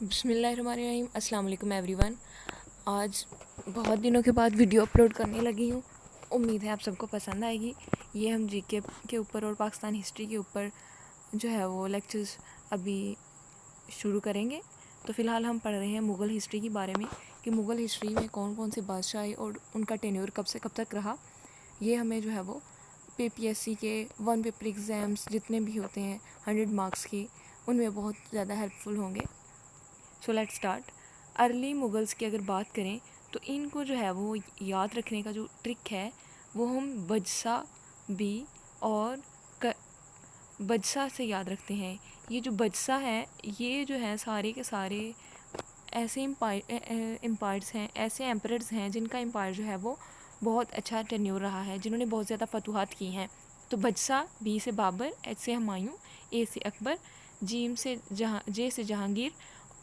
بسم اللہ الرحمن الرحیم۔ السلام علیکم ایوری ون۔ آج بہت دنوں کے بعد ویڈیو اپلوڈ کرنے لگی ہوں، امید ہے آپ سب کو پسند آئے گی۔ یہ ہم جی کے اوپر اور پاکستان ہسٹری کے اوپر جو ہے وہ لیکچرز ابھی شروع کریں گے۔ تو فی الحال ہم پڑھ رہے ہیں مغل ہسٹری کے بارے میں کہ مغل ہسٹری میں کون کون سے بادشاہ آئے اور ان کا ٹینیور کب سے کب تک رہا۔ یہ ہمیں جو ہے وہ پی ایس سی کے 1 پیپر ایگزامس جتنے بھی ہوتے ہیں 100 مارکس کی، ان میں بہت زیادہ ہیلپ فل ہوں گے۔ So let start. Early Mughals کی اگر بات کریں تو ان کو جو ہے وہ یاد رکھنے کا جو ٹرک ہے وہ ہم بجسا بی اور بجسا سے یاد رکھتے ہیں۔ یہ جو بجسا ہے یہ جو ہے سارے کے سارے ایسے امپائرس ہیں، ایسے ایمپررز ہیں جن کا امپائر جو ہے وہ بہت اچھا ٹینیور رہا ہے، جنہوں نے بہت زیادہ فتوحات کی ہیں۔ تو بجسا، بی سے بابر، ایچ سے ہمایوں، اے سے اکبر، جے سے جہانگیر،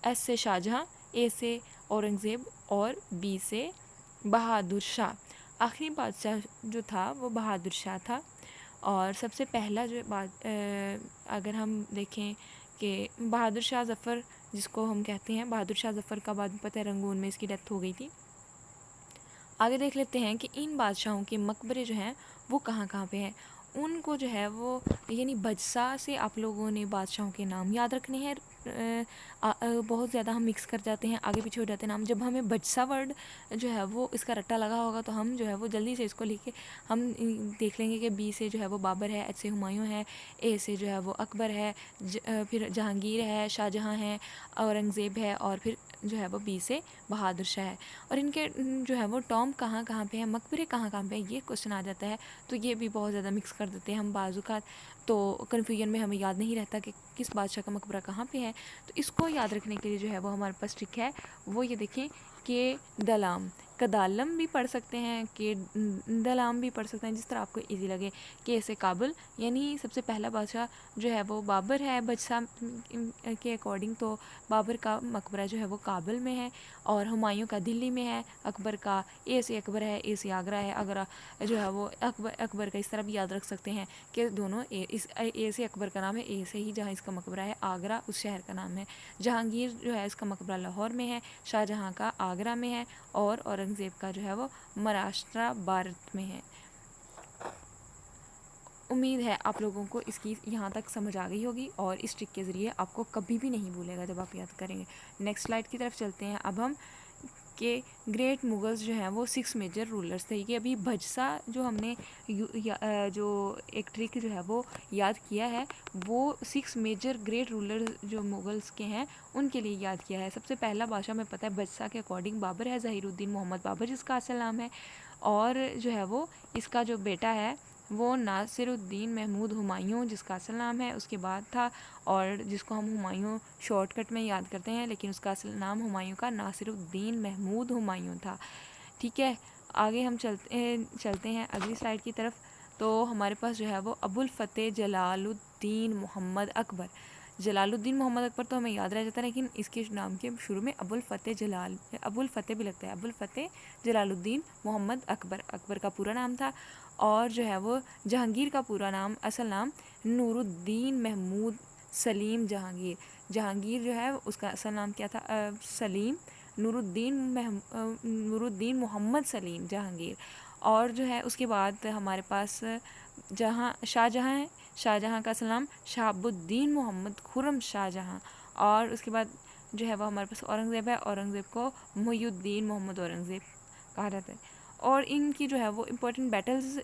ایس سے شاہجہاں، اے سے اورنگزیب اور بی سے بہادر شاہ۔ آخری بادشاہ جو تھا وہ بہادر شاہ تھا۔ اور سب سے پہلا جو اگر ہم دیکھیں کہ بہادر شاہ ظفر جس کو ہم کہتے ہیں، بہادر شاہ ظفر کا بعد میں پتہ ہے رنگون میں اس کی ڈیتھ ہو گئی تھی۔ آگے دیکھ لیتے ہیں کہ ان بادشاہوں کے مقبرے جو ہیں وہ کہاں کہاں پہ ہیں۔ ان کو جو ہے وہ یعنی بجسا سے آپ لوگوں نے بادشاہوں کے نام یاد رکھنے ہیں۔ بہت زیادہ ہم مکس کر جاتے ہیں، آگے پیچھے ہو جاتے ہیں نام۔ جب ہمیں بجسا ورڈ جو ہے وہ اس کا رٹا لگا ہوگا تو ہم جو ہے وہ جلدی سے اس کو لکھ کے ہم دیکھ لیں گے کہ بی سے جو ہے وہ بابر ہے، ایچ سے ہمایوں ہے، اے سے جو ہے وہ اکبر ہے، پھر جہانگیر ہے، شاہجہاں ہے، اورنگزیب ہے، اور پھر جو ہے وہ بی سے بہادر شاہ ہے۔ اور ان کے جو ہے وہ ٹوم کہاں کہاں پہ ہیں، مقبرے کہاں کہاں پہ ہیں، یہ کوشچن آ جاتا ہے تو یہ بھی بہت زیادہ مکس کر دیتے ہیں ہم بعض اوقات، تو کنفیوژن میں ہمیں یاد نہیں رہتا کہ کس بادشاہ کا مقبرہ کہاں پہ ہے۔ تو اس کو یاد رکھنے کے لیے جو ہے وہ ہمارے پاس ٹرک ہے، وہ یہ دیکھیں کہ دلام کدالم بھی پڑھ سکتے ہیں، کہ دلام بھی پڑھ سکتے ہیں، جس طرح آپ کو ایزی لگے۔ کہ ایسے کابل یعنی سب سے پہلا بادشاہ جو ہے وہ بابر ہے بجسا کے اکارڈنگ، تو بابر کا مقبرہ جو ہے وہ کابل میں ہے، اور ہمایوں کا دلی میں ہے، اکبر کا اے سے اکبر ہے، اے سے آگرہ ہے، آگرہ جو ہے وہ اکبر کا اس طرح بھی یاد رکھ سکتے ہیں کہ دونوں اے سے اکبر کا نام ہے، اے سے ہی جہاں اس کا مقبرہ ہے، آگرہ اس شہر کا نام ہے۔ جہانگیر جو ہے اس کا مقبرہ لاہور میں ہے، شاہجہاں کا آگرہ میں ہے، اور اورنگزیب کا جو ہے وہ مہاراشٹرا بھارت میں ہے۔ امید ہے آپ لوگوں کو اس کی یہاں تک سمجھ آ گئی ہوگی، اور اس ٹرک کے ذریعے آپ کو کبھی بھی نہیں بھولے گا جب آپ یاد کریں گے۔ نیکسٹ سلائڈ کی طرف چلتے ہیں اب ہم کہ گریٹ مغلز جو ہیں وہ 6 میجر رولرز تھے۔ یہ ابھی بجسا جو ہم نے جو ایک ٹرک جو ہے وہ یاد کیا ہے، وہ 6 میجر گریٹ رولر جو مغلز کے ہیں ان کے لیے یاد کیا ہے۔ سب سے پہلا بادشاہ میں پتہ ہے بجسا کے اکارڈنگ بابر ہے، ظہیر الدین محمد بابر جس کا اصل نام ہے، اور جو ہے وہ اس کا جو بیٹا ہے وہ ناصر الدین محمود ہمایوں جس کا اصل نام ہے، اس کے بعد تھا، اور جس کو ہم ہمایوں شارٹ کٹ میں یاد کرتے ہیں، لیکن اس کا اصل نام ہمایوں کا ناصر الدین محمود ہمایوں تھا۔ ٹھیک ہے، آگے ہم چلتے ہیں اگلی سلائڈ کی طرف۔ تو ہمارے پاس جو ہے وہ ابو الفتح جلال الدین محمد اکبر۔ جلال الدین محمد اکبر تو ہمیں یاد رہ جاتا ہے، لیکن اس کے نام کے شروع میں ابو الفتح بھی لگتا ہے، ابو الفتح جلال الدین محمد اکبر، اکبر کا پورا نام تھا۔ اور جو ہے وہ جہانگیر کا پورا نام، اصل نام نور الدین محمود سلیم جہانگیر۔ جہانگیر جو ہے اس کا اصل نام کیا تھا؟ سلیم نور الدین محمد سلیم جہانگیر۔ اور جو ہے اس کے بعد ہمارے پاس شاہجہاں ہے، شاہجہاں کا اصل نام شہاب الدین محمد خرم شاہجہاں۔ اور اس کے بعد جو ہے وہ ہمارے پاس اورنگزیب ہے، اورنگزیب کو محی الدین محمد اورنگزیب کہا جاتا ہے۔ اور ان کی جو ہے وہ امپورٹنٹ بیٹلز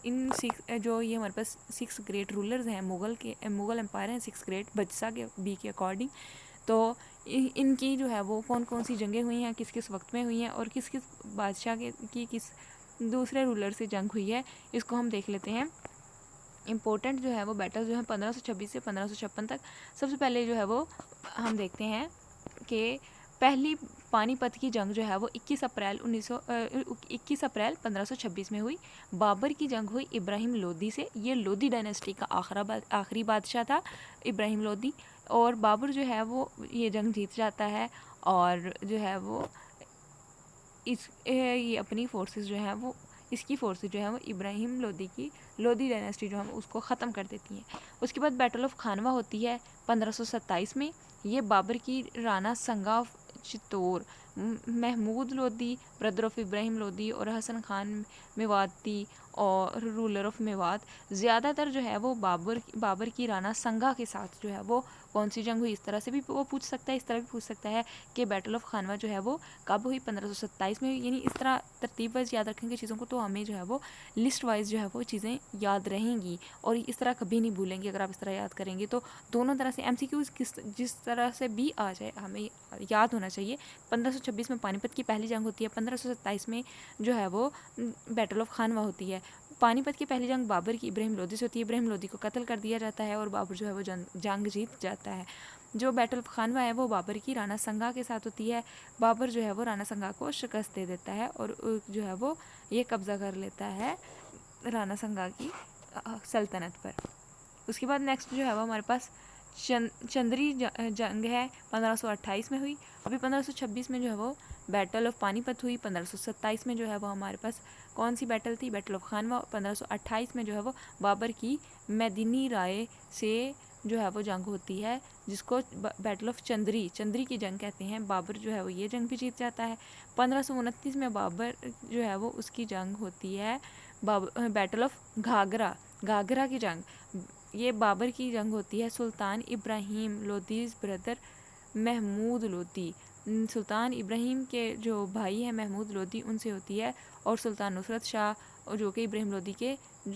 جو یہ ہمارے پاس 6 گریٹ رولرز ہیں مغل امپائر ہیں 6 گریٹ بجسا کے بی کے اکارڈنگ، تو ان کی جو ہے وہ کون کون سی جنگیں ہوئی ہیں، کس کس وقت میں ہوئی ہیں، اور کس کس بادشاہ کی کس دوسرے رولر سے جنگ ہوئی ہے، اس کو ہم دیکھ لیتے ہیں۔ امپورٹنٹ جو ہے وہ بیٹل جو ہیں 1526 سے 1556 تک۔ سب سے پہلے جو ہے وہ ہم دیکھتے ہیں کہ پہلی پانی پت کی جنگ جو ہے وہ 21 اپریل 1526 میں ہوئی۔ بابر کی جنگ ہوئی ابراہیم لودھی سے، یہ لودھی ڈائنیسٹی کا آخری بادشاہ تھا ابراہیم لودھی، اور بابر جو ہے وہ یہ جنگ جیت جاتا ہے، اور جو ہے وہ یہ اپنی فورسز جو ہیں وہ اس کی فورسز جو ہیں وہ ابراہیم لودھی ڈائنیسٹی جو ہے اس کو ختم کر دیتی ہیں۔ اس کے بعد بیٹل آف کھانوا ہوتی ہے 1527 میں، یہ بابر کی رانا چتور، محمود لودھی بردر آف ابراہیم لودھی، اور حسن خان میواتی اور رولر آف میوات. زیادہ تر جو ہے وہ بابر کی رانا سنگا کے ساتھ جو ہے وہ کون سی جنگ ہوئی، اس طرح سے بھی وہ پوچھ سکتا ہے. اس طرح بھی پوچھ سکتا ہے کہ بیٹل آف خانوا جو ہے وہ کب ہوئی، 1527 میں ہوئی. یعنی اس طرح ترتیب وائز یاد رکھیں گے چیزوں کو تو ہمیں جو ہے وہ لسٹ وائز جو ہے وہ چیزیں یاد رہیں گی، اور اس طرح کبھی نہیں بھولیں گے. اگر آپ اس طرح یاد کریں گے تو دونوں طرح سے MCQs جس طرح سے بھی آ جائے ہمیں یاد ہونا چاہیے. 1526 میں پانی پت کی پہلی جنگ ہوتی ہے، 1527 میں جو ہے وہ بیٹل آف خانوا ہوتی ہے. پانی پت کی پہلی جنگ بابر کی ابراہیم لودھی سے ہوتی ہے. ابراہیم لودھی کو قتل کر دیا جاتا ہے اور بابر جو ہے وہ جنگ جیت جاتا ہے. جو بیٹل آف خانوا ہے وہ بابر کی رانا سنگا کے ساتھ ہوتی ہے. بابر جو ہے وہ رانا سنگا کو شکست دے دیتا ہے اور جو ہے وہ یہ قبضہ کر لیتا ہے رانا سنگا کی سلطنت پر. اس کے بعد نیکسٹ جو ہے وہ ہمارے پاس چندری جنگ ہے، 1528 میں ہوئی. ابھی 1526 میں جو ہے وہ بیٹل آف پانی پت ہوئی. 1527 میں جو ہے وہ ہمارے پاس کون سی بیٹل تھی، بیٹل آف خانوا. 1528 میں جو ہے وہ بابر کی میدنی رائے سے جو ہے وہ جنگ ہوتی ہے، جس کو بیٹل آف چندری کی جنگ کہتے ہیں. بابر جو ہے وہ یہ جنگ بھی جیت جاتا ہے. 1529 میں بابر جو ہے وہ اس کی جنگ ہوتی ہے بیٹل آف گھاگرا کی جنگ. یہ بابر کی جنگ ہوتی ہے سلطان ابراہیم لودھیز بردر محمود لودھی. سلطان ابراہیم کے جو بھائی ہیں محمود لودھی ان سے ہوتی ہے، اور سلطان نصرت شاہ جو کہ ابراہیم لودھی کے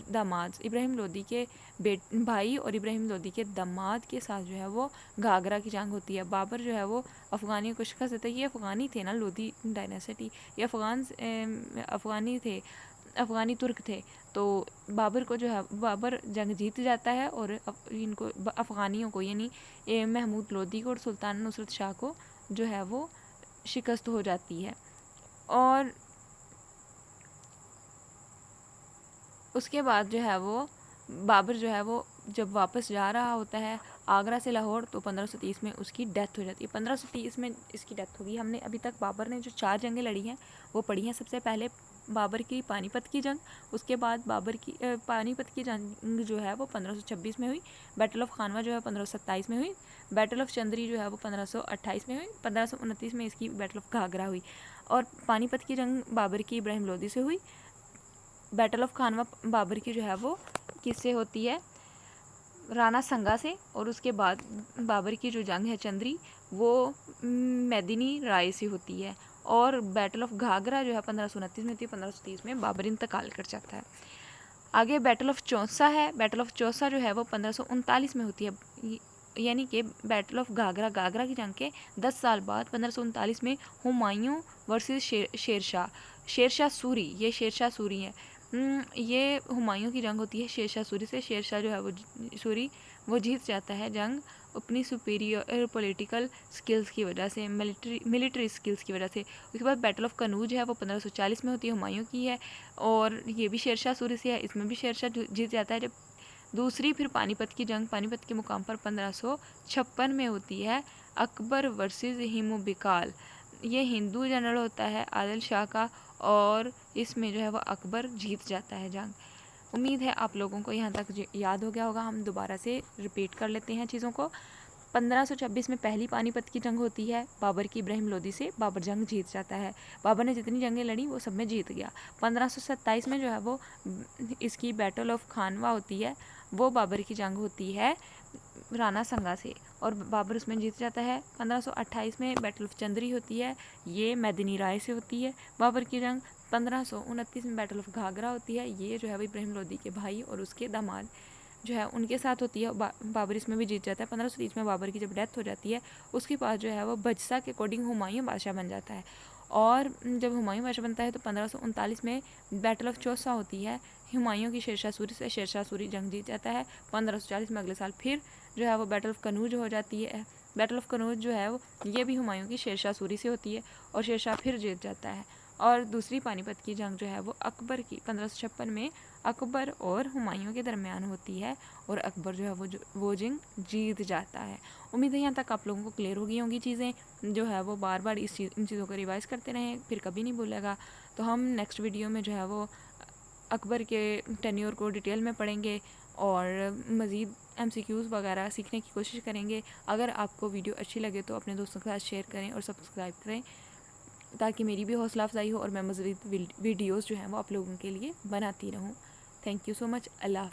داماد، ابراہیم لودھی کے بھائی اور ابراہیم لودھی کے داماد کے ساتھ جو ہے وہ گھاگرا کی جنگ ہوتی ہے. بابر جو ہے وہ افغانیوں کو شکست دیتا ہے. یہ افغانی تھے نا لودھی ڈائناسٹی، یہ افغانی تھے، افغانی ترک تھے. تو بابر کو جو ہے بابر جنگ جیت جاتا ہے اور ان کو افغانیوں کو یعنی محمود لودھی کو اور سلطان نصرت شاہ کو جو ہے وہ شکست ہو جاتی ہے. اور اس کے بعد جو ہے وہ بابر جو ہے وہ جب واپس جا رہا ہوتا ہے آگرہ سے لاہور تو 1530 میں اس کی ڈیتھ ہو جاتی ہے. 1530 میں اس کی ڈیتھ ہوگی. ہم نے ابھی تک بابر نے جو 4 جنگیں لڑی ہیں وہ پڑھی ہیں. سب سے پہلے بابر کی پانی پت کی جنگ، اس کے بعد بابر کی پانی پت کی جنگ جو ہے وہ 1526 میں ہوئی. بیٹل آف خانوا جو ہے 1527 میں ہوئی. بیٹل آف چندری جو ہے وہ 1528 میں ہوئی. 1529 میں اس کی بیٹل آف گھاگرا ہوئی. اور پانی پت کی جنگ بابر کی ابراہیم لودھی سے ہوئی. بیٹل آف خانوا بابر کی جو ہے وہ کس سے ہوتی ہے، رانا سنگا سے. اور اس کے بعد بابر کی جو جنگ ہے چندری وہ میدنی رائے سے ہوتی ہے. اور بیٹل آف گھاگرا جو ہے 1529 میں ہوتی ہے. 1530 میں بابر انتقال کر جاتا ہے. آگے بیٹل آف چوسا ہے. بیٹل آف چوسا جو ہے وہ 1539 میں ہوتی ہے. یعنی کہ بیٹل آف گھاگرا کی جنگ کے 10 سال بعد 1539 میں ہمایوں ورسز شیرشاہ سوری. یہ شیرشاہ سوری ہے. یہ ہمایوں کی جنگ ہوتی ہے شیرشاہ سوری سے. شیرشاہ جو ہے وہ سوری وہ جیت جاتا ہے جنگ اپنی سپیریئر پولیٹیکل سکلز کی وجہ سے، ملٹری سکلز کی وجہ سے. اس کے بعد بیٹل آف کنوج ہے وہ 1540 میں ہوتی ہے، ہمایوں کی ہے اور یہ بھی شیرشاہ سوری سے ہے. اس میں بھی شیرشاہ جیت جاتا ہے. جب دوسری پھر پانی پت کی جنگ پانی پت کے مقام پر 1556 میں ہوتی ہے اکبر ورسز ہیمو بکال. یہ ہندو جنرل ہوتا ہے عادل شاہ کا اور اس میں جو ہے وہ اکبر جیت جاتا ہے جنگ. امید ہے آپ لوگوں کو یہاں تک یاد ہو گیا ہوگا. ہم دوبارہ سے ریپیٹ کر لیتے ہیں چیزوں کو. 1526 میں پہلی پانی پت کی جنگ ہوتی ہے بابر کی ابراہیم لودھی سے. بابر جنگ جیت جاتا ہے. بابر نے جتنی جنگیں لڑیں وہ سب میں جیت گیا. 1527 میں جو ہے وہ اس کی بیٹل آف خانوا ہوتی ہے. وہ بابر کی جنگ ہوتی ہے رانا سنگا سے اور بابر اس میں جیت جاتا ہے. 1528 میں بیٹل آف چندری ہوتی ہے. یہ میدنی رائے سے ہوتی ہے بابر کی جنگ. 1529 میں بیٹل آف گھاگرا ہوتی ہے. یہ جو ہے وہ ابراہیم لودھی کے بھائی اور اس کے داماد جو ہے ان کے ساتھ ہوتی ہے. بابر اس میں بھی جیت جاتا ہے. 1530 میں بابر کی جب ڈیتھ ہو جاتی ہے اس کے بعد جو ہے وہ بجسا کے اکارڈنگ ہمایوں بادشاہ بن جاتا ہے. اور جب ہمایوں بادشاہ بنتا ہے تو 1539 میں بیٹل آف چوسا ہوتی ہے ہمایوں کی شیرشاہ سوری سے. شیرشاہ سوری جنگ جیت جاتا ہے. 1540 میں اگلے سال پھر جو ہے وہ بیٹل آف کنوج ہو جاتی ہے. بیٹل آف کنوج جو ہے وہ یہ بھی ہمایوں کی شیرشاہ سوری سے ہوتی ہے اور شیرشاہ پھر جیت جاتا ہے. اور دوسری پانی پت کی جنگ جو ہے وہ اکبر کی 1556 میں اکبر اور ہمایوں کے درمیان ہوتی ہے اور اکبر جو ہے وہ جنگ جیت جاتا ہے. امید ہے یہاں تک آپ لوگوں کو کلیئر ہو گئی ہوں گی چیزیں. جو ہے وہ بار بار ان چیزوں کو ریوائز کرتے رہیں پھر کبھی نہیں بھولے گا. تو ہم نیکسٹ ویڈیو میں جو ہے وہ اکبر کے ٹینیور کو ڈیٹیل میں پڑھیں گے اور مزید MCQs وغیرہ سیکھنے کی کوشش کریں گے. اگر آپ کو ویڈیو اچھی لگے تو اپنے دوستوں کے ساتھ شیئر کریں اور سبسکرائب کریں تاکہ میری بھی حوصلہ افزائی ہو اور میں مزید ویڈیوز جو ہیں وہ آپ لوگوں کے لیے بناتی رہوں. تھینک یو سو مچ. اللہ حافظ.